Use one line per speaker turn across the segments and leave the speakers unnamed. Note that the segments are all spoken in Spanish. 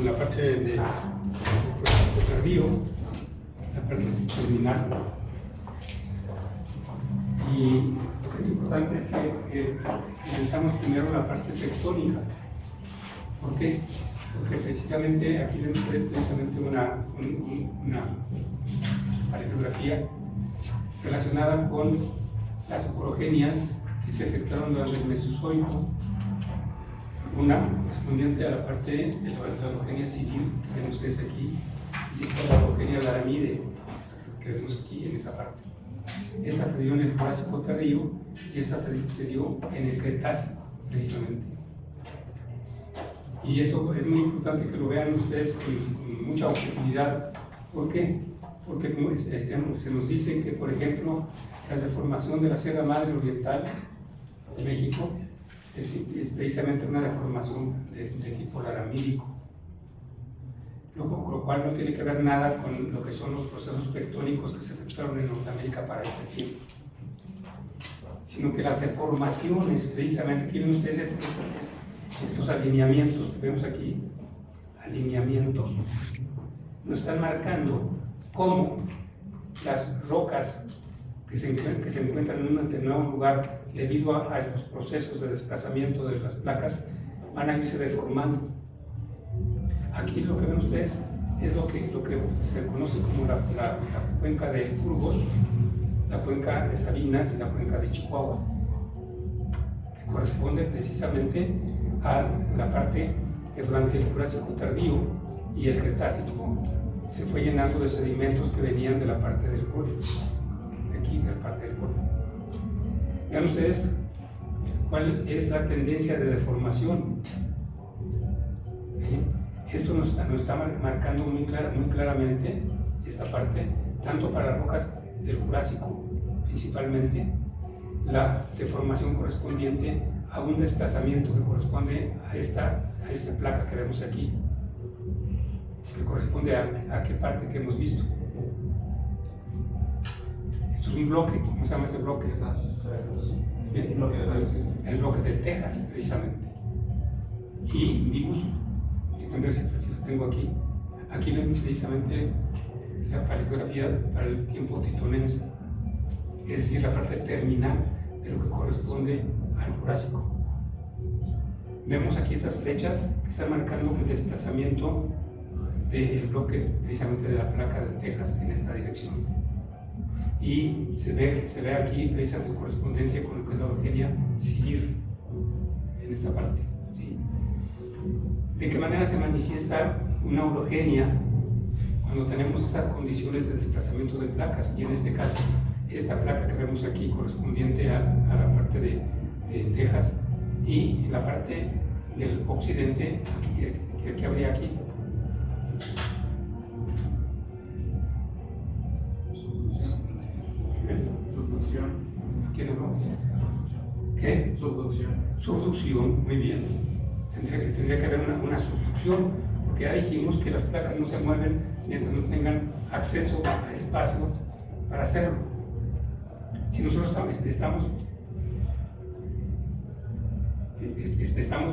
en la parte de tardío, la parte terminal. Y lo que es importante es que pensamos primero la parte tectónica. ¿Por qué? Porque precisamente aquí vemos precisamente una paleografía relacionada con las orogenias que se efectuaron durante el Mesozoico, una correspondiente a la parte de la orogenia civil que vemos ustedes aquí, y esta es la orogenia laramide que vemos aquí en esta parte. Esta se dio en el Jurásico tardío y esta se dio en el Cretácico, precisamente. Y esto es muy importante que lo vean ustedes con mucha objetividad. ¿Por qué? Porque se nos dice que, por ejemplo, la deformación de la Sierra Madre Oriental de México es precisamente una deformación de tipo laramídico, lo cual no tiene que ver nada con lo que son los procesos tectónicos que se efectuaron en Norteamérica para este tiempo, sino que las deformaciones, precisamente, aquí ven ustedes estos alineamientos que vemos aquí, alineamientos, nos están marcando cómo las rocas que se encuentran en un determinado lugar debido a estos procesos de desplazamiento de las placas van a irse deformando. Aquí lo que ven ustedes es lo que se conoce como la cuenca de Burgos, la cuenca de Sabinas y la cuenca de Chihuahua, que corresponde precisamente a la parte que durante el Jurásico tardío y el Cretácico se fue llenando de sedimentos que venían de la parte del Golfo, de aquí, de la parte del Golfo. Vean ustedes cuál es la tendencia de deformación. Esto nos está marcando muy claramente esta parte, tanto para las rocas del Jurásico, principalmente, la deformación correspondiente a un desplazamiento que corresponde a esta placa que vemos aquí, que corresponde a qué parte que hemos visto. Esto es un bloque, ¿cómo se llama este bloque? El bloque de Texas, precisamente. Y vimos, déjenme ver si lo tengo aquí. Aquí vemos precisamente la paleografía para el tiempo titonense, es decir, la parte terminal de lo que corresponde al Jurásico. Vemos aquí estas flechas que están marcando el desplazamiento del bloque precisamente de la placa de Texas en esta dirección. Y se ve aquí precisamente su correspondencia con lo que es la orogenia civil en esta parte. ¿Sí? ¿De qué manera se manifiesta una orogenia cuando tenemos esas condiciones de desplazamiento de placas? Y en este caso, esta placa que vemos aquí correspondiente a la parte de Texas y la parte del occidente que habría aquí.
Subducción.
¿Quién habló? ¿Qué?
Subducción.
Subducción, muy bien. Tendría que haber una subducción, porque ya dijimos que las placas no se mueven mientras no tengan acceso a espacio para hacerlo. Si nosotros estamos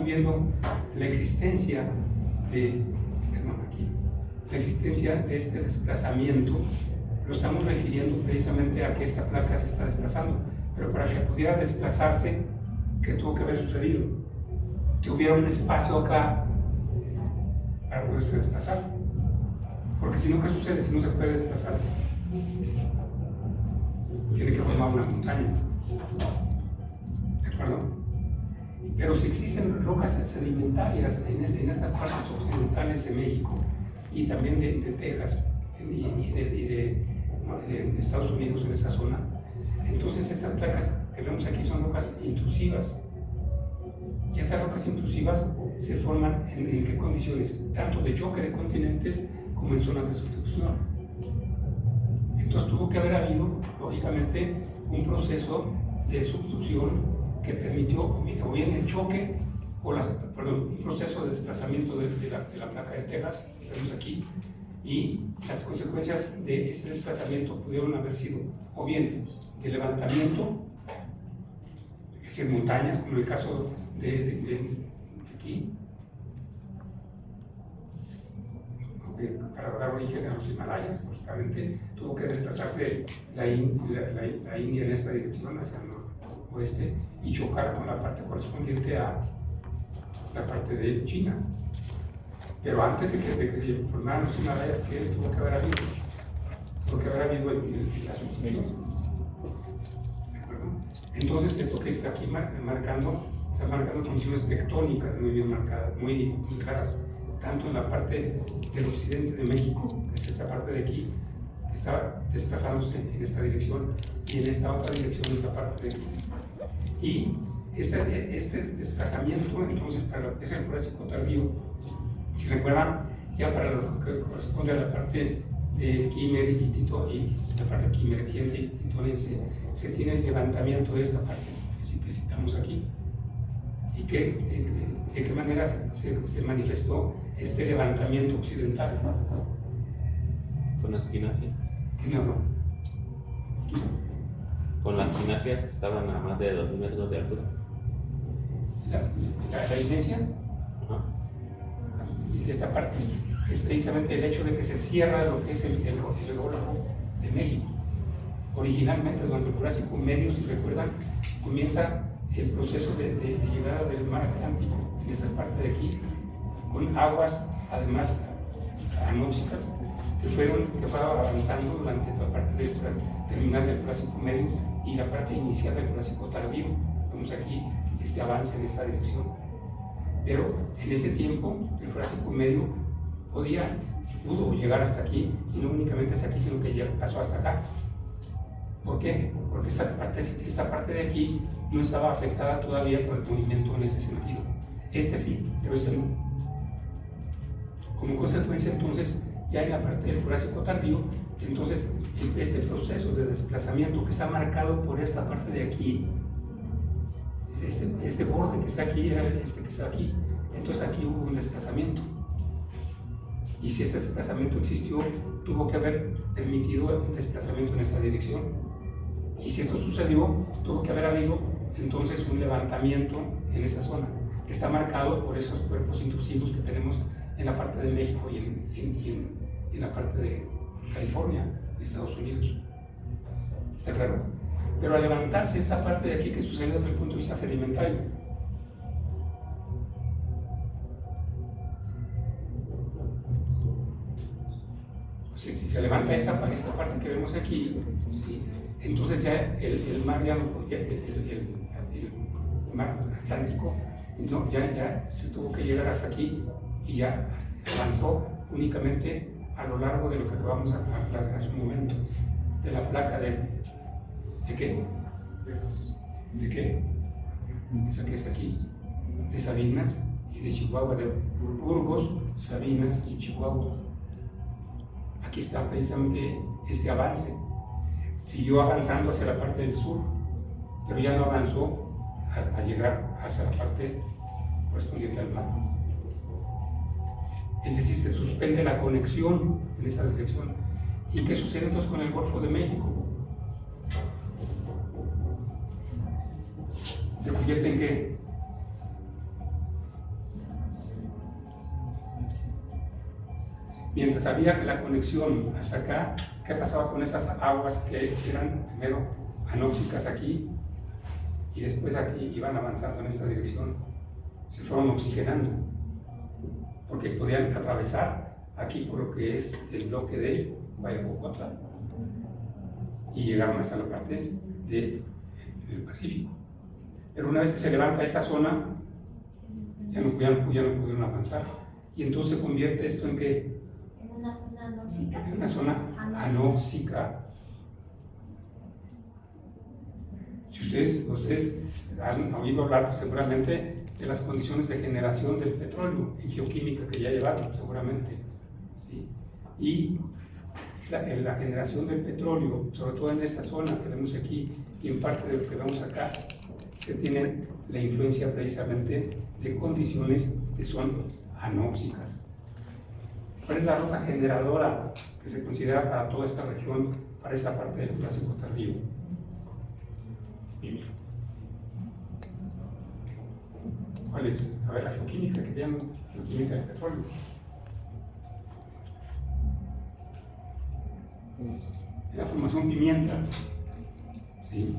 viendo la existencia de este desplazamiento, lo estamos refiriendo precisamente a que esta placa se está desplazando, pero para que pudiera desplazarse, ¿qué tuvo que haber sucedido? Que hubiera un espacio acá para poderse desplazar, porque si no, ¿qué sucede si no se puede desplazar? Tiene que formar una montaña, ¿de acuerdo? Pero si existen rocas sedimentarias en estas partes occidentales de México y también de Texas y de Estados Unidos, en esa zona, entonces estas placas que vemos aquí son rocas intrusivas. Y estas rocas intrusivas se forman en qué condiciones, tanto de choque de continentes como en zonas de subducción. Entonces tuvo que haber habido, lógicamente, un proceso de subducción que permitió o bien el choque, un proceso de desplazamiento de la placa de Texas, que vemos aquí, y las consecuencias de este desplazamiento pudieron haber sido o bien de levantamiento, es decir, montañas, como el caso de aquí, porque para dar origen a los Himalayas, lógicamente tuvo que desplazarse la India en esta dirección hacia el noroeste y chocar con la parte correspondiente a la parte de China. Pero antes de que se formaran los Himalayas, ¿qué tuvo que haber habido? Tuvo que haber habido las montañas. Entonces, esto que está aquí está marcando condiciones tectónicas muy bien marcadas, muy claras, tanto en la parte del occidente de México, que es esta parte de aquí, que está desplazándose en esta dirección, y en esta otra dirección, esta parte de aquí. Y este desplazamiento, entonces, para lo que es el Jurásico tardío, si recuerdan, ya para lo que corresponde a la parte de Químer y la parte quimereciense y titonense, se tiene el levantamiento de esta parte que citamos aquí. ¿Y de qué manera se manifestó este levantamiento occidental?
Con las quinasias.
¿Quién habló?
Con las quinasias que estaban a más de 2000 metros de altura.
La evidencia de esta parte es precisamente el hecho de que se cierra lo que es el geógrafo de México. Originalmente, durante el Jurásico medio, si recuerdan, comienza el proceso de llegada del mar Atlántico en esta parte de aquí, con aguas además anóxicas que fueron avanzando durante la parte terminal del Jurásico medio y la parte inicial del Jurásico tardío. Vemos aquí este avance en esta dirección. Pero en ese tiempo, el Jurásico medio pudo llegar hasta aquí, y no únicamente hasta aquí, sino que pasó hasta acá. ¿Por qué? Porque esta parte de aquí no estaba afectada todavía por el movimiento en ese sentido. Este sí, pero este no. Como consecuencia, entonces, ya en la parte del Jurásico tardío, entonces, este proceso de desplazamiento que está marcado por esta parte de aquí, este borde que está aquí era este que está aquí, entonces aquí hubo un desplazamiento. Y si ese desplazamiento existió, tuvo que haber permitido el desplazamiento en esa dirección. Y si esto sucedió, tuvo que haber habido entonces un levantamiento en esta zona, que está marcado por esos cuerpos intrusivos que tenemos en la parte de México y en la parte de California, en Estados Unidos. ¿Está claro? Pero al levantarse esta parte de aquí, que sucede desde el punto de vista sedimentario, si se levanta esta parte que vemos aquí, ¿sí? Entonces ya el mar el mar Atlántico ya se tuvo que llegar hasta aquí y ya avanzó únicamente a lo largo de lo que acabamos de hablar hace un momento, de la placa ¿de qué? ¿De qué? Esa que es aquí, de Sabinas y de Chihuahua, de Burgos, Sabinas y Chihuahua. Aquí está precisamente este avance. Siguió avanzando hacia la parte del sur, pero ya no avanzó a llegar hacia la parte correspondiente al mar. Es decir, se suspende la conexión en esta dirección. ¿Y qué sucede entonces con el Golfo de México? ¿Se convierte en qué? Mientras había la conexión hasta acá, ¿qué pasaba con esas aguas que eran primero anóxicas aquí y después aquí iban avanzando en esta dirección? Se fueron oxigenando, porque podían atravesar aquí por lo que es el bloque de Guayacocotla y llegaron hasta la parte del Pacífico. Pero una vez que se levanta esta zona, ya no pudieron avanzar, y entonces se convierte esto en ¿qué?
Una zona anóxica.
En una zona anóxica. Si ustedes han oído hablar seguramente de las condiciones de generación del petróleo en geoquímica que ya llevaron seguramente, ¿sí? Y la generación del petróleo, sobre todo en esta zona que vemos aquí y en parte de lo que vemos acá, se tiene la influencia precisamente de condiciones que son anóxicas. ¿Cuál es la roca generadora que se considera para toda esta región, para esta parte del Jurásico tardío? ¿Cuál es? A ver, la geoquímica, que llaman geoquímica del petróleo. la formación pimienta. ¿Sí?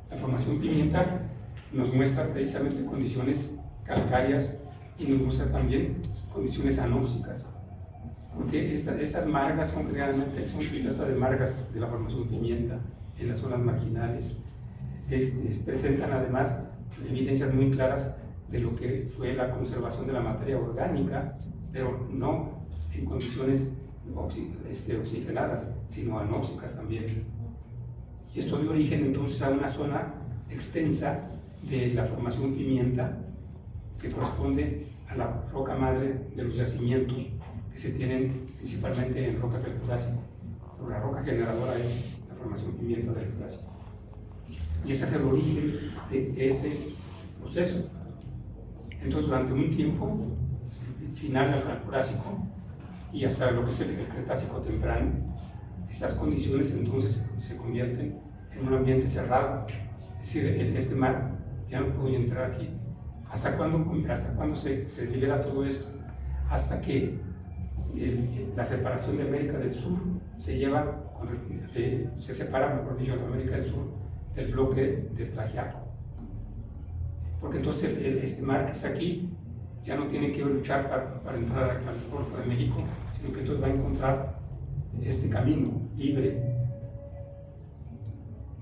La formación pimienta nos muestra precisamente condiciones calcáreas y nos muestra también condiciones anóxicas. Porque estas margas son generalmente, se trata de margas de la formación pimienta en las zonas marginales. Presentan además evidencias muy claras de lo que fue la conservación de la materia orgánica, pero no en condiciones oxigenadas, sino anóxicas también. Y esto dio origen entonces a una zona extensa de la formación pimienta que corresponde a la roca madre de los yacimientos que se tienen principalmente en rocas del Jurásico. Pero la roca generadora es la formación pimienta del Jurásico. Y ese es el origen de ese proceso. Entonces, durante un tiempo, final al Jurásico y hasta lo que es el Cretácico temprano, estas condiciones entonces se convierten en un ambiente cerrado. Es decir, este mar ya no puede entrar aquí. ¿Hasta cuándo se libera todo esto? Hasta que la separación de América del Sur se separa, mejor dicho, la América del Sur del bloque de Tlaxiaco. Porque entonces este mar que está aquí ya no tiene que luchar para entrar al Golfo de México, sino que entonces va a encontrar este camino libre.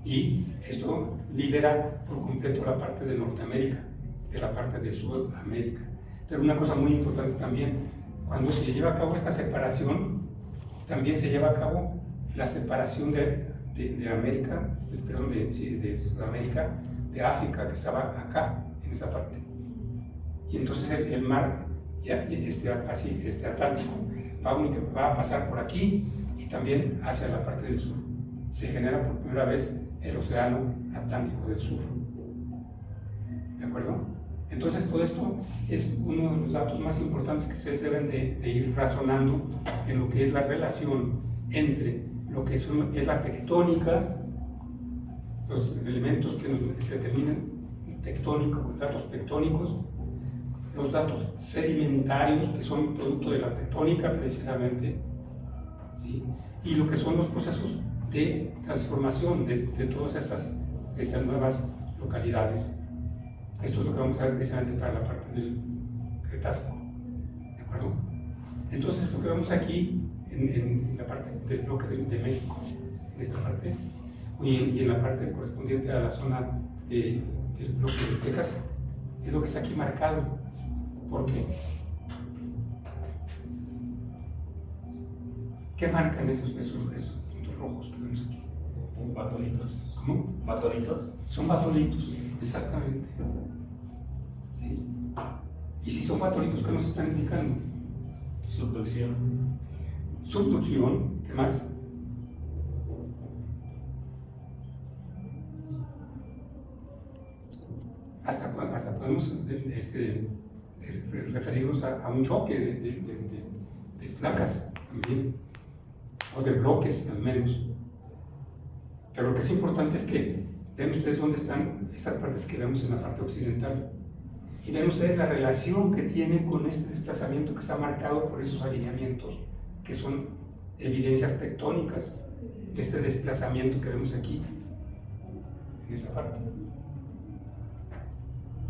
Y esto libera por completo la parte de Norteamérica, de la parte de Sudamérica. Pero una cosa muy importante también, cuando se lleva a cabo esta separación, también se lleva a cabo la separación de América, de Sudamérica, de África, que estaba acá, en esa parte. Y entonces el mar Atlántico va a pasar por aquí y también hacia la parte del sur. Se genera por primera vez el Océano Atlántico del Sur. ¿De acuerdo? Entonces todo esto es uno de los datos más importantes que ustedes deben de ir razonando en lo que es la relación entre lo que es la tectónica, los elementos que nos determinan datos tectónicos, los datos sedimentarios que son producto de la tectónica precisamente, ¿sí? Y lo que son los procesos de transformación de todas estas nuevas localidades. Esto es lo que vamos a ver precisamente para la parte del Cretácico. ¿De acuerdo? Entonces, esto que vemos aquí en la parte del bloque de México, en esta parte, y en la parte correspondiente a la zona del bloque de Texas, es lo que está aquí marcado. ¿Por qué? ¿Qué marcan esos puntos rojos que vemos aquí?
Batolitos.
¿Cómo?
¿Batolitos?
Son batolitos, exactamente. ¿Sí? Y si son batolitos, ¿qué nos están indicando?
Subducción.
Subducción, ¿qué más? Hasta podemos referirnos a un choque de placas también, o de bloques al menos. Pero lo que es importante es que ven ustedes dónde están estas partes que vemos en la parte occidental. Y ven ustedes la relación que tiene con este desplazamiento que está marcado por esos alineamientos, que son evidencias tectónicas de este desplazamiento que vemos aquí, en esta parte.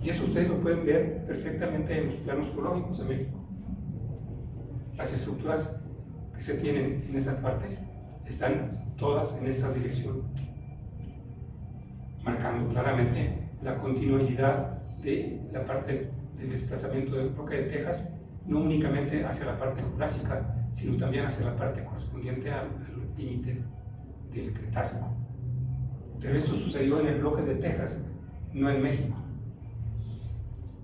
Y eso ustedes lo pueden ver perfectamente en los planos geológicos de México. Las estructuras que se tienen en esas partes están todas en esta dirección, marcando claramente la continuidad de la parte del desplazamiento del bloque de Texas, no únicamente hacia la parte jurásica, sino también hacia la parte correspondiente al límite del Cretácico. Pero esto sucedió en el bloque de Texas, no en México.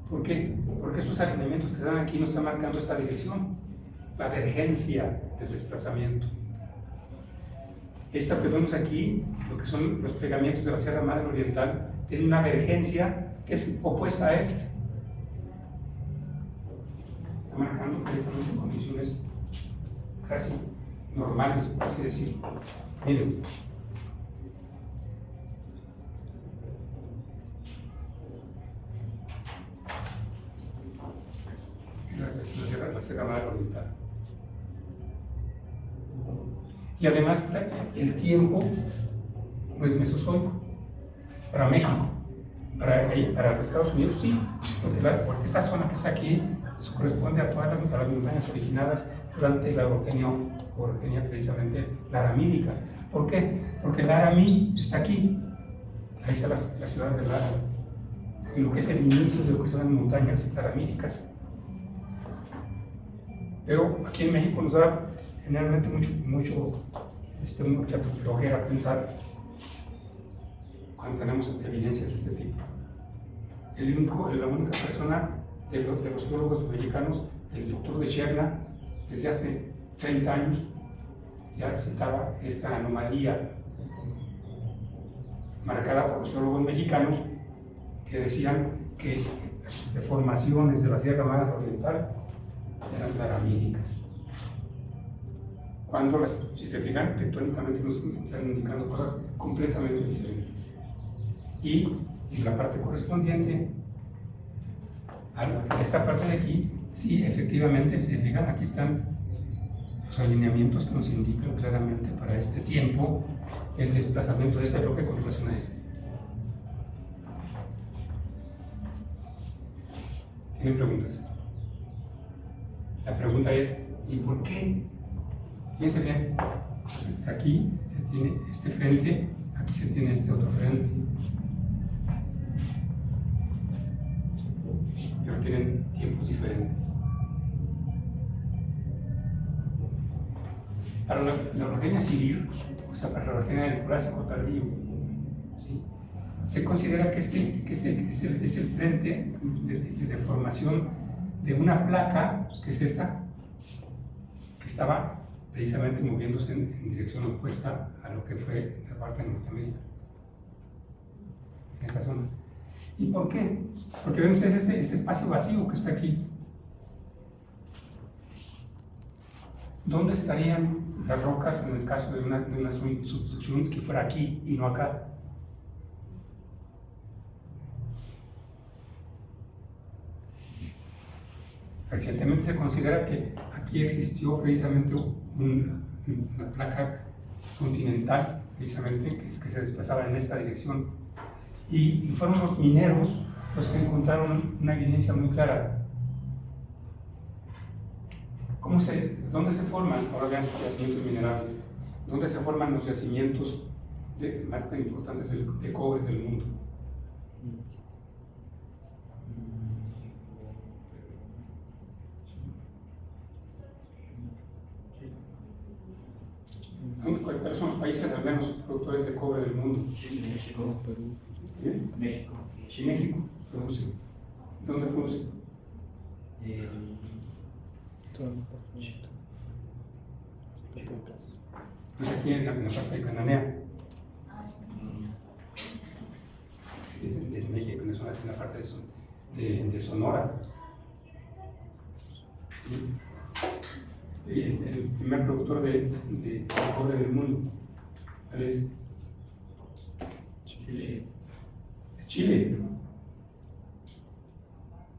¿Por qué? Porque estos alineamientos que están aquí nos están marcando esta dirección, la vergencia del desplazamiento. Esta que vemos aquí, lo que son los pegamientos de la Sierra Madre Oriental, tiene una vergencia que es opuesta a esta. Está marcando que estamos en condiciones casi normales, por así decirlo. Miren. La Sierra Madre Oriental. Y además el tiempo no es mesozoico. Para México, para los Estados Unidos sí, porque esta zona que está aquí se corresponde a todas las montañas originadas durante la orogenia precisamente laramídica. ¿Por qué? Porque Laramí está aquí, ahí está la ciudad de Lara, en lo que es el inicio de lo que son las montañas laramídicas. Pero aquí en México nos da generalmente mucha flojera pensar cuando tenemos evidencias de este tipo. La única persona de los geólogos mexicanos, el doctor de Cherna, desde hace 30 años, ya citaba esta anomalía marcada por los geólogos mexicanos que decían que las deformaciones de la Sierra Madre Oriental eran laramídicas. Cuando, si se fijan, tectónicamente nos están indicando cosas completamente diferentes. Y en la parte correspondiente a esta parte de aquí, sí, efectivamente, si se fijan, aquí están los alineamientos que nos indican claramente para este tiempo el desplazamiento de este bloque con relación a este. ¿Tienen preguntas? La pregunta es, ¿y por qué? Fíjense bien, aquí se tiene este frente, aquí se tiene este otro frente. Pero tienen tiempos diferentes. Para la orogenia civil, o sea, para la orogenia del Jurásico tardío, ¿sí?, se considera que este es el frente de formación de una placa, que es esta, que estaba precisamente moviéndose en dirección opuesta a lo que fue la parte de Norteamérica, en esa zona. ¿Y por qué? Porque ven ustedes este espacio vacío que está aquí. ¿Dónde estarían las rocas en el caso de una subducción que fuera aquí y no acá? Recientemente se considera que aquí existió precisamente una placa continental, precisamente, que se desplazaba en esta dirección. Y fueron los mineros los que encontraron una evidencia muy clara. ¿Dónde se forman? Ahora vean los yacimientos minerales. ¿Dónde se forman los yacimientos más importantes de cobre del mundo? ¿Cuáles son los países al menos productores de cobre del mundo?
Chile, México,
Perú.
¿Bien?
México.
México produce. ¿Dónde produce?
Todo el departamento. Zacatecas.
Pues aquí en la parte de Cananea. Es México, en la parte de Sonora. ¿Sí? El primer productor de cobre del mundo. ¿Cuál es?
Chile.
Es Chile.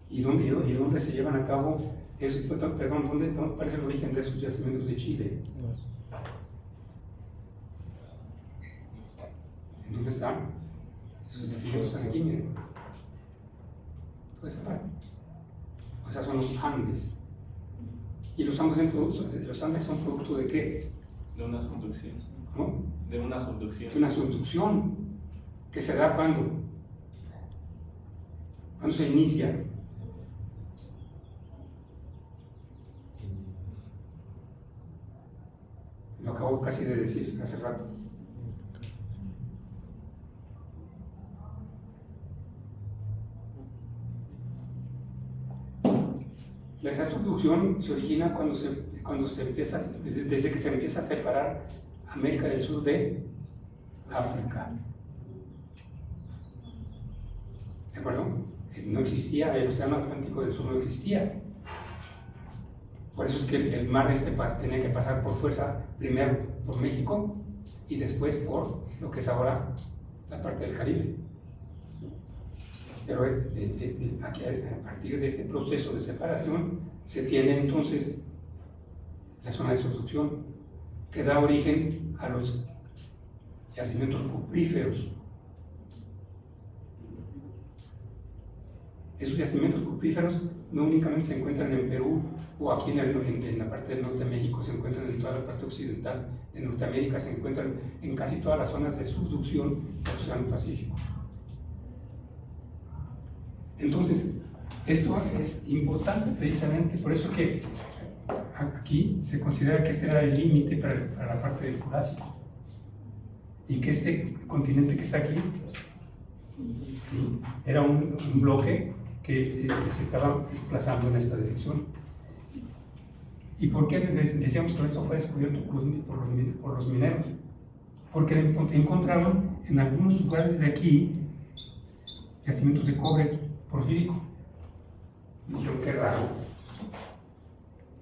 ¿Y dónde se llevan a cabo eso? Perdón, ¿cuál es el origen de esos yacimientos de Chile? ¿En dónde están? Esos yacimientos están aquí, miren. Toda esa parte. O sea, son los Andes. ¿Y los Andes son producto de qué?
De una subducción.
¿Cómo?
De una subducción.
De una subducción que se da cuando se inicia. Lo acabo casi de decir hace rato. Esa subducción se origina cuando se empieza, desde que se empieza a separar América del Sur de África. ¿De acuerdo? No existía, el Océano Atlántico del Sur no existía. Por eso es que el mar tenía que pasar por fuerza, primero por México y después por lo que es ahora la parte del Caribe. Pero aquí, a partir de este proceso de separación, se tiene entonces la zona de subducción, que da origen a los yacimientos cupríferos. Esos yacimientos cupríferos no únicamente se encuentran en Perú o aquí en la parte del norte de México, se encuentran en toda la parte occidental de Norteamérica, se encuentran en casi todas las zonas de subducción del Océano Pacífico. Entonces, esto es importante precisamente, por eso que aquí se considera que este era el límite para la parte del Jurásico y que este continente que está aquí, ¿sí?, era un bloque que se estaba desplazando en esta dirección. ¿Y por qué decíamos que esto fue descubierto por los mineros? Porque encontraron en algunos lugares de aquí yacimientos de cobre porfírico. Y dijeron, qué raro.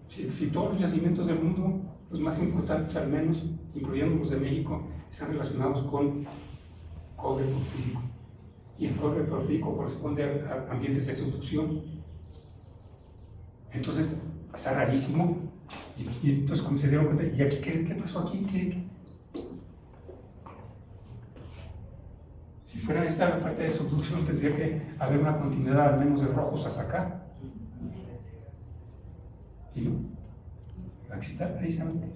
Si todos los yacimientos del mundo, los más importantes al menos, incluyendo los de México, están relacionados con cobre porfírico. Y el cobre porfírico corresponde a ambientes de subducción. Entonces, está rarísimo. Y entonces, como se dieron cuenta, ¿y aquí qué pasó aquí? Si fuera esta la parte de subducción, tendría que haber una continuidad al menos de rojos hasta acá. Y no, aquí está precisamente.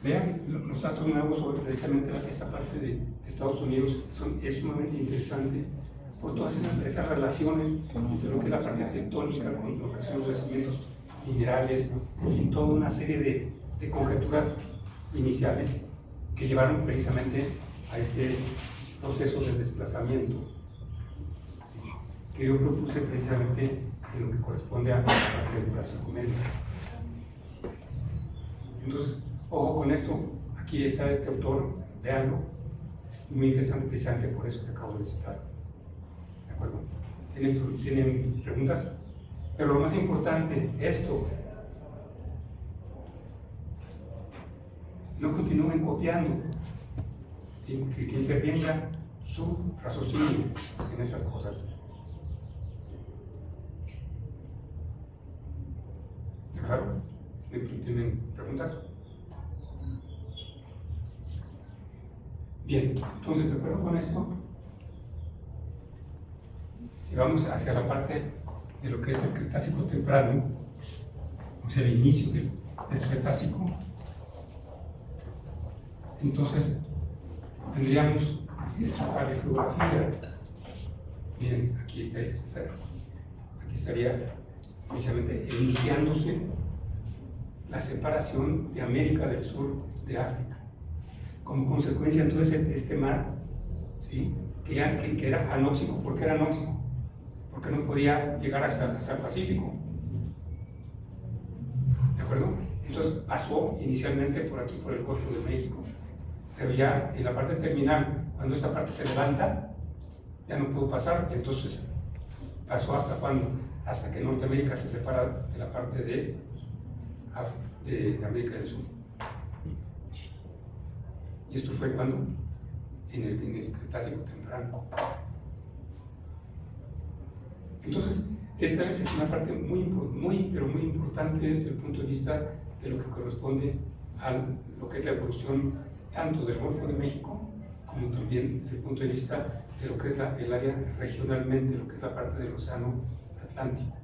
Vean los datos nuevos sobre precisamente esta parte de Estados Unidos, es sumamente interesante por todas esas relaciones entre lo que es la parte tectónica con lo que son los yacimientos minerales, en fin, toda una serie de conjeturas iniciales que llevaron precisamente a este proceso de desplazamiento que yo propuse precisamente en lo que corresponde a la parte del Jurásico Medio. Entonces, ojo con esto, aquí está este autor, véanlo, es muy interesante precisamente por eso que acabo de citar. ¿De acuerdo? ¿Tienen preguntas? Pero lo más importante, esto, no continúen copiando, que intervenga su raciocinio en esas cosas. ¿Está claro? ¿Tienen preguntas? Bien, entonces, de acuerdo con esto, si vamos hacia la parte de lo que es el Cretácico temprano, o sea, el inicio del Cretácico, entonces tendríamos esta paleogeografía. Miren, aquí estaría precisamente iniciándose la separación de América del Sur de África. Como consecuencia, entonces, este mar, ¿sí?, que era anóxico. ¿Por qué era anóxico? Porque no podía llegar hasta el Pacífico. ¿De acuerdo? Entonces pasó inicialmente por aquí, por el Golfo de México. Pero ya en la parte terminal, cuando esta parte se levanta, ya no pudo pasar. Entonces pasó hasta cuándo? Hasta que Norteamérica se separa de la parte de América del Sur. ¿Y esto fue cuando? En el Cretácico temprano. Entonces, esta es una parte pero muy importante desde el punto de vista de lo que corresponde a lo que es la evolución tanto del Golfo de México como también desde el punto de vista de lo que es el área regionalmente, lo que es la parte del Océano Atlántico.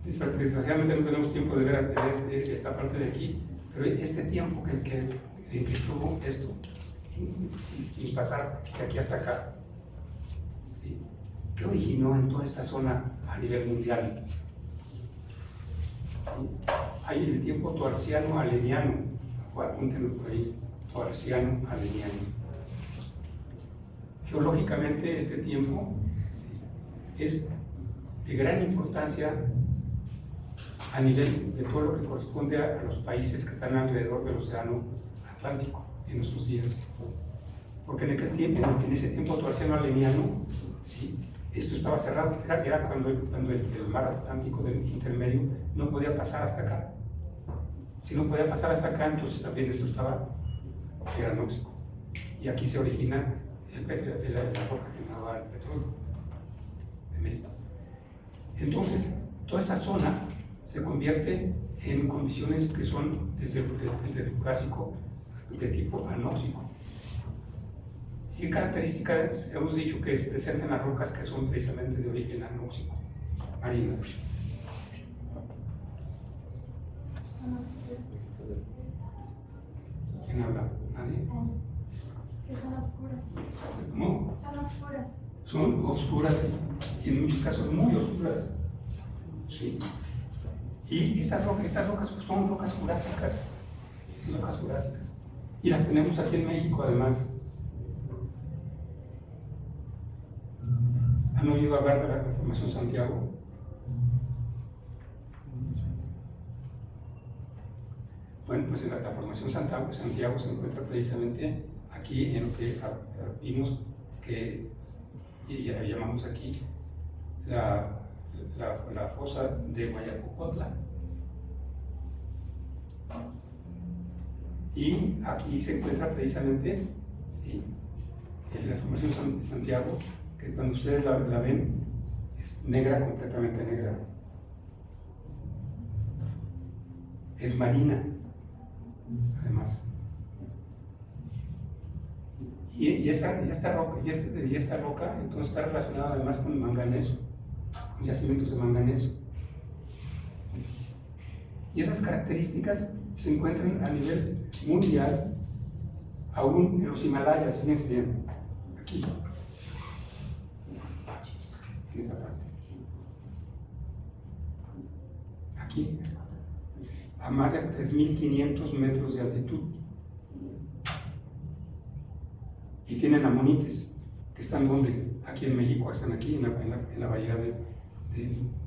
Desgraciadamente no tenemos tiempo de ver esta parte de aquí, pero este tiempo que estuvo esto sin pasar de aquí hasta acá, ¿sí?, ¿qué originó en toda esta zona a nivel mundial? ¿Sí? Hay el tiempo toarciano-aleniano, apúntenlo por ahí, toarciano-aleniano. Geológicamente este tiempo, ¿sí?, es de gran importancia a nivel de todo lo que corresponde a los países que están alrededor del Océano Atlántico en nuestros días. Porque en ese tiempo toarciano-aleniano, ¿sí?, esto estaba cerrado, era cuando el mar Atlántico del intermedio no podía pasar hasta acá. Si no podía pasar hasta acá, entonces también esto era anóxico. Y aquí se origina la roca llamada el petróleo de México. Entonces, toda esa zona, se convierte en condiciones que son desde el Jurásico de tipo anóxico. ¿Y qué características hemos dicho que presentan las rocas que son precisamente de origen anóxico, marinas? ¿Quién habla? ¿Nadie?
Que son oscuras.
¿Cómo?
Son oscuras.
Son oscuras y en muchos casos muy oscuras. ¿Sí? Y estas rocas son rocas jurásicas. Rocas jurásicas. Y las tenemos aquí en México además. ¿Han oído hablar de la Formación Santiago? Bueno, pues la Formación Santiago se encuentra precisamente aquí en lo que vimos que llamamos aquí la fosa de Guayacocotla. Y aquí se encuentra precisamente, ¿sí?, en la Formación de Santiago, que cuando ustedes la ven es negra, completamente negra. Es marina, además. Y esta roca entonces está relacionada además con el manganeso, con yacimientos de manganeso. Y esas características se encuentran a nivel mundial, aún en los Himalayas, fíjense bien, aquí, en esa parte. Aquí, a más de 3.500 metros de altitud. Y tienen amonites, que están donde, aquí en México, están aquí en la bahía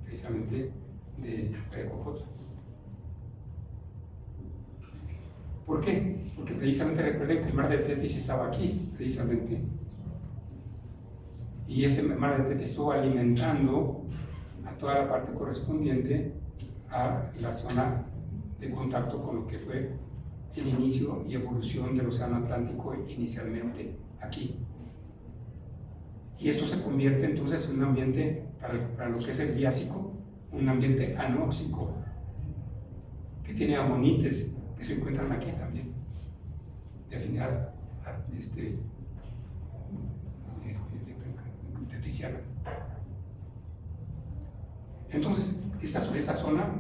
precisamente de Guayacocotla. ¿Por qué? Porque precisamente recuerden que el mar de Tetis estaba aquí, precisamente. Y ese mar de Tetis estuvo alimentando a toda la parte correspondiente a la zona de contacto con lo que fue el inicio y evolución del Océano Atlántico inicialmente aquí. Y esto se convierte entonces en un ambiente, para lo que es el Triásico, un ambiente anóxico, que tiene amonites que se encuentran aquí también, de afinidad teticiana. Entonces, esta zona,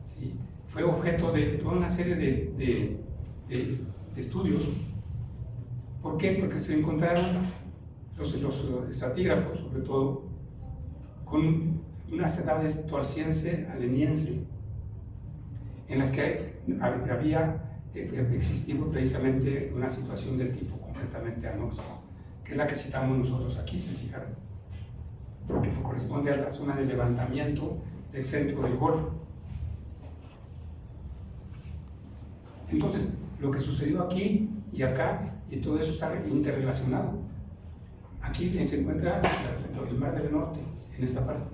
¿sí?, fue objeto de toda una serie de estudios. ¿Por qué? Porque se encontraron los estratígrafos, sobre todo, con unas edades toarciense, aleniense, en las que había existido precisamente una situación de tipo completamente anóxico, que es la que citamos nosotros aquí, se fijaron, porque corresponde a la zona de levantamiento del centro del Golfo. Entonces, lo que sucedió aquí y acá, y todo eso está interrelacionado. Aquí se encuentra el Mar del Norte, en esta parte.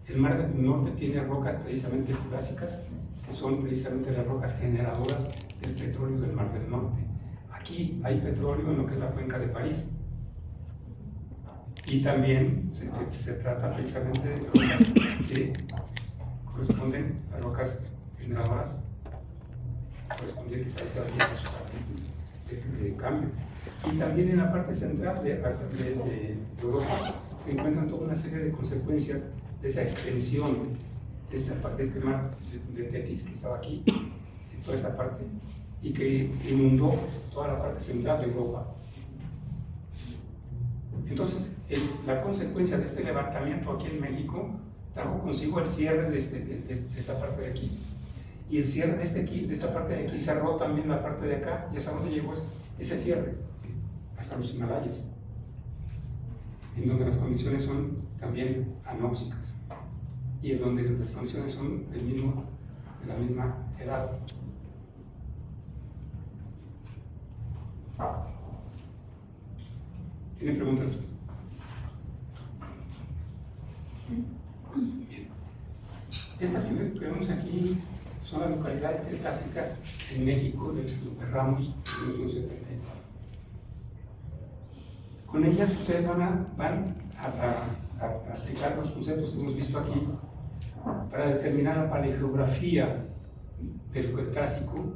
El Mar del Norte tiene rocas precisamente jurásicas, que son precisamente las rocas generadoras del petróleo del Mar del Norte. Aquí hay petróleo en lo que es la cuenca de París. Y también se trata precisamente de rocas que corresponden a rocas generadoras correspondientes a esa vía de cambio. Y también en la parte central de Europa se encuentran toda una serie de consecuencias de esa extensión de este mar de Tetis que estaba aquí, en toda esa parte, y que inundó toda la parte central de Europa. Entonces, la consecuencia de este levantamiento aquí en México trajo consigo el cierre de esta parte de aquí. Y el cierre de esta parte de aquí cerró también la parte de acá, y hasta dónde llegó ese cierre, hasta los Himalayas, en donde las condiciones son también anóxicas, y en donde las condiciones son de la misma edad. ¿Tienen preguntas? Bien. Estas que vemos aquí son las localidades clásicas en México de los Ramos de los años 70. Con ellas ustedes van a aplicar los conceptos que hemos visto aquí para determinar la paleogeografía del Cretácico,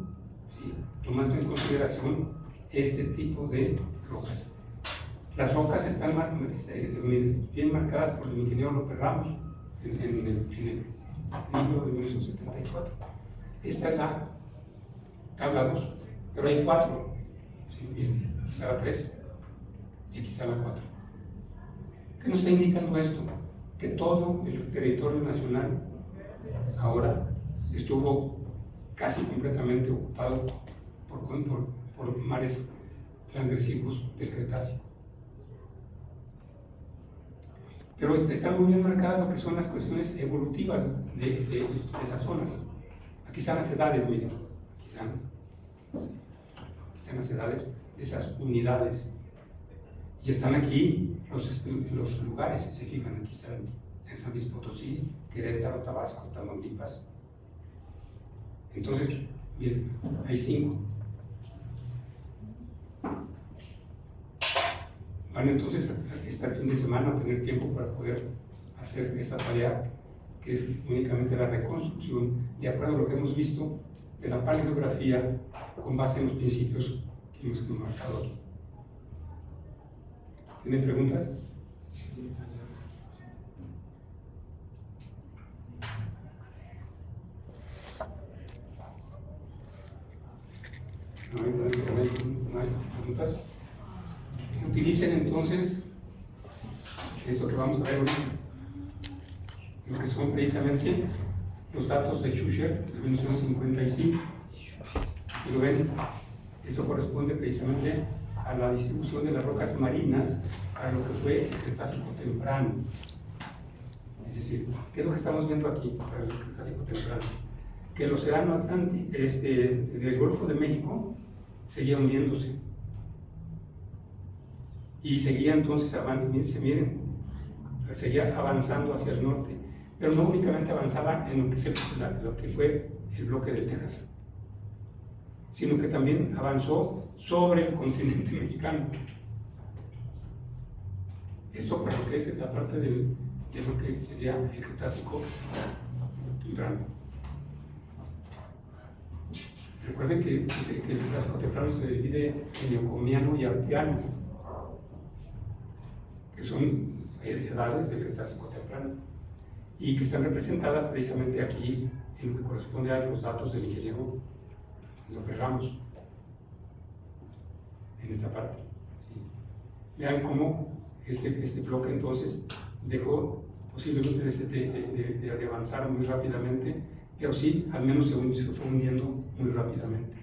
¿sí? Tomando en consideración este tipo de rocas. Las rocas están bien marcadas por el ingeniero López Ramos en el libro de 1974. Esta es la tabla 2, pero hay 4. ¿Sí? Bien, aquí está la 3 y aquí está la 4. ¿Qué nos está indicando esto? Que todo el territorio nacional ahora estuvo casi completamente ocupado por mares transgresivos del Cretácico. Pero están muy bien marcadas lo que son las cuestiones evolutivas de esas zonas. Aquí están las edades, miren. Aquí están las edades de esas unidades. Y están aquí los lugares, si se fijan, aquí están en San Luis Potosí, Querétaro, Tabasco, Tamaulipas. Entonces, miren, hay 5. Van entonces el fin de semana a tener tiempo para poder hacer esta tarea, que es únicamente la reconstrucción, de acuerdo a lo que hemos visto de la paleografía, con base en los principios que hemos marcado aquí. ¿Tienen preguntas? No hay preguntas. Utilicen entonces esto que vamos a ver ahorita, lo que son precisamente los datos de Schuster de 1955. Y lo ven, esto corresponde precisamente a la distribución de las rocas marinas para lo que fue el Cretácico temprano. Es decir, ¿qué es lo que estamos viendo aquí para el Cretácico temprano? Que el océano Atlántico, del Golfo de México, seguía hundiéndose. Y seguía entonces seguía avanzando hacia el norte, pero no únicamente avanzaba en lo que fue el bloque de Texas, sino que también avanzó sobre el continente mexicano. Esto para lo que es la parte de lo que sería el Cretácico temprano. Recuerden que el Cretácico temprano se divide en Neocomiano y Arteano, que son edades del Cretácico temprano y que están representadas precisamente aquí en lo que corresponde a los datos del ingeniero López Ramos, en esta parte. ¿Sí? Vean cómo este bloque entonces dejó posiblemente de avanzar muy rápidamente, pero sí, al menos se fue hundiendo muy rápidamente,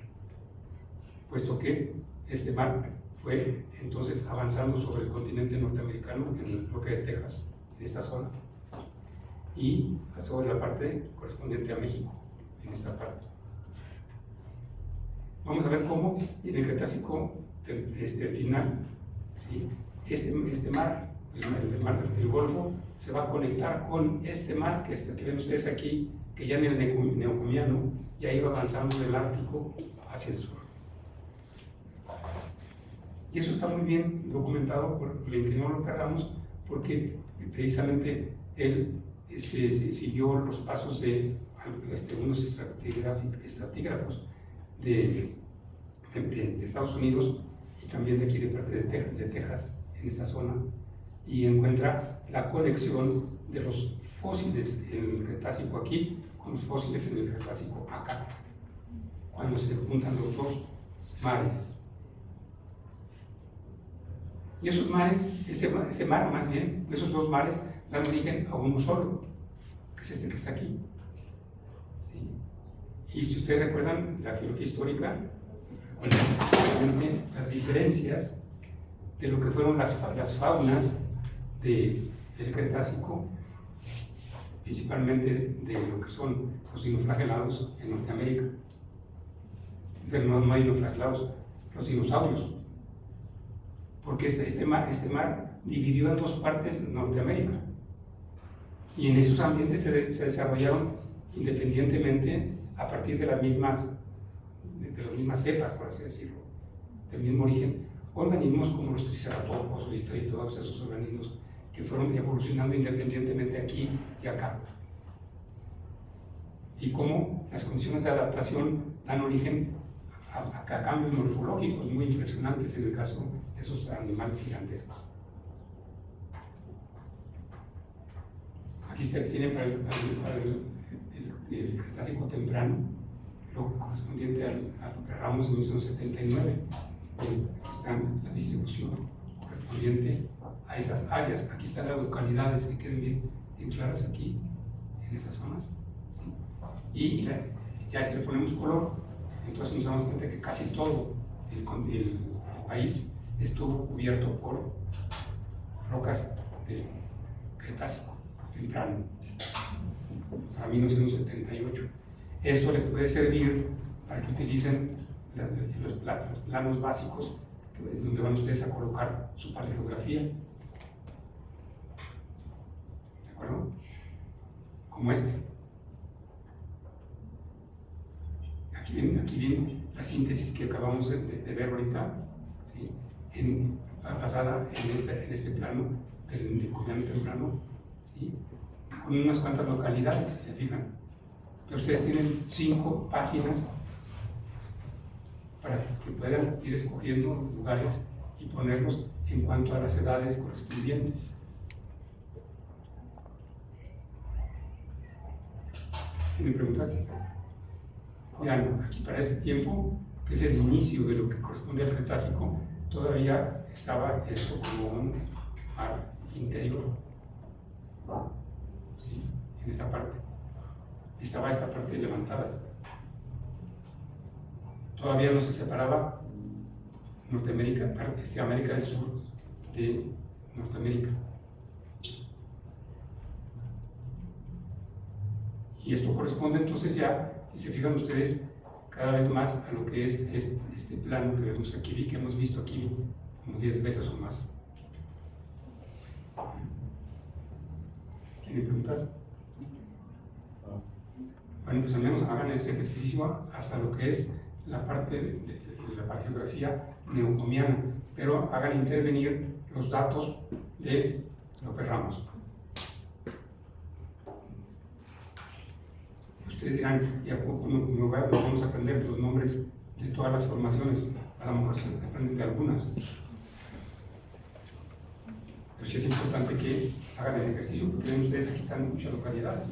puesto que este mar fue entonces avanzando sobre el continente norteamericano, en el bloque de Texas, en esta zona, y sobre la parte correspondiente a México, en esta parte. Vamos a ver cómo en el Cretácico final, ¿sí? este mar, el Golfo, se va a conectar con este mar que ven ustedes aquí, que ya en el Neocomiano ya iba avanzando del Ártico hacia el sur. Y eso está muy bien documentado por el ingeniero López Ramos, porque precisamente él siguió los pasos de unos estratígrafos de Estados Unidos y también de aquí de parte de Texas, en esta zona, y encuentra la conexión de los fósiles en el Cretácico aquí con los fósiles en el Cretácico acá, cuando se juntan los dos mares. Y esos mares, ese mar más bien, esos dos mares dan origen a uno solo, que es este que está aquí. ¿Sí? Y si ustedes recuerdan la geología histórica, recuerden las diferencias de lo que fueron las faunas del Cretácico, principalmente de lo que son los dinoflagelados en Norteamérica. Pero no hay dinoflagelados, los dinosaurios. Porque este mar dividió en dos partes Norteamérica. Y en esos ambientes se desarrollaron independientemente a partir de las mismas cepas, por así decirlo, del mismo origen, organismos como los triceratopos y todos esos organismos que fueron evolucionando independientemente aquí y acá. y cómo las condiciones de adaptación dan origen a cambios morfológicos muy impresionantes en el caso de esos animales gigantescos. Aquí se tiene para el Cretácico temprano, lo correspondiente al Ramos de 1979. Aquí está la distribución correspondiente a esas áreas. Aquí están las localidades que queden bien claras aquí, en esas zonas. ¿Sí? Y ya si le ponemos color, entonces nos damos cuenta que casi todo el país estuvo cubierto por rocas del Cretácico temprano, para 1978. Esto les puede servir para que utilicen los planos básicos donde van ustedes a colocar su paleografía. ¿De acuerdo? Como este. Aquí viene la síntesis que acabamos de ver ahorita, ¿sí? Basada en este plano del Cuyano temprano, ¿sí? Con unas cuantas localidades, si se fijan. Pero ustedes tienen 5 páginas para que puedan ir escogiendo lugares y ponerlos en cuanto a las edades correspondientes. ¿Tienen preguntas? Vean, aquí para este tiempo, que es el inicio de lo que corresponde al Cretácico, todavía estaba esto como un mar interior. ¿Sí? En esta parte. Estaba esta parte levantada. Todavía no se separaba Norteamérica, América del Sur de Norteamérica. Y esto corresponde entonces ya, si se fijan ustedes, cada vez más a lo que es este plano que vemos aquí, que hemos visto aquí como 10 veces o más. ¿Tienen preguntas? Bueno, pues al menos hagan este ejercicio hasta lo que es la parte de la paleografía neocomiana, pero hagan intervenir los datos de López Ramos. Ustedes dirán, ¿y a poco no vamos a aprender los nombres de todas las formaciones? A lo mejor se aprenden de algunas. Pero sí es importante que hagan el ejercicio, porque ven ustedes aquí están muchas localidades.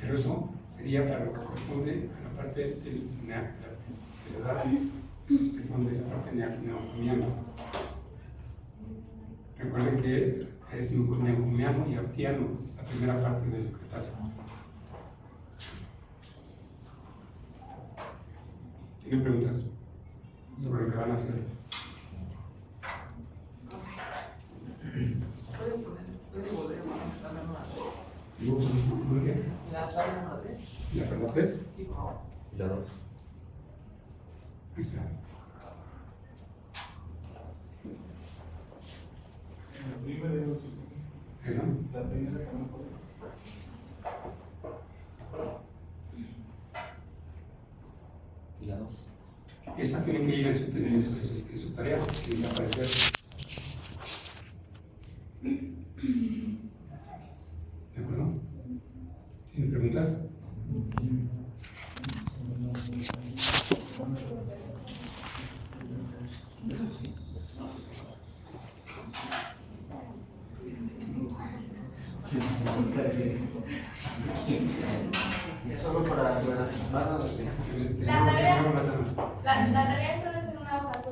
Pero eso sería para lo que corresponde a la parte de la edad, de la parte neocomiana. Recuerden que es neocomiano y artiano la primera parte del Cretácico. ¿Tienen preguntas sobre lo que van a hacer?
¿Puede volver a darme una
¿Muy bien?
¿La tabla número 3?
¿La pregunta 3?
Sí, por favor.
Y la 2.
Ahí está.
La primera y la
¿Perdón?
La primera que no puede.
Y la 2.
Estas tienen que ir en su tarea, tienen que aparecer. ¿De acuerdo? ¿Tienen preguntas?
Solo para
La tarea solo es en una hoja.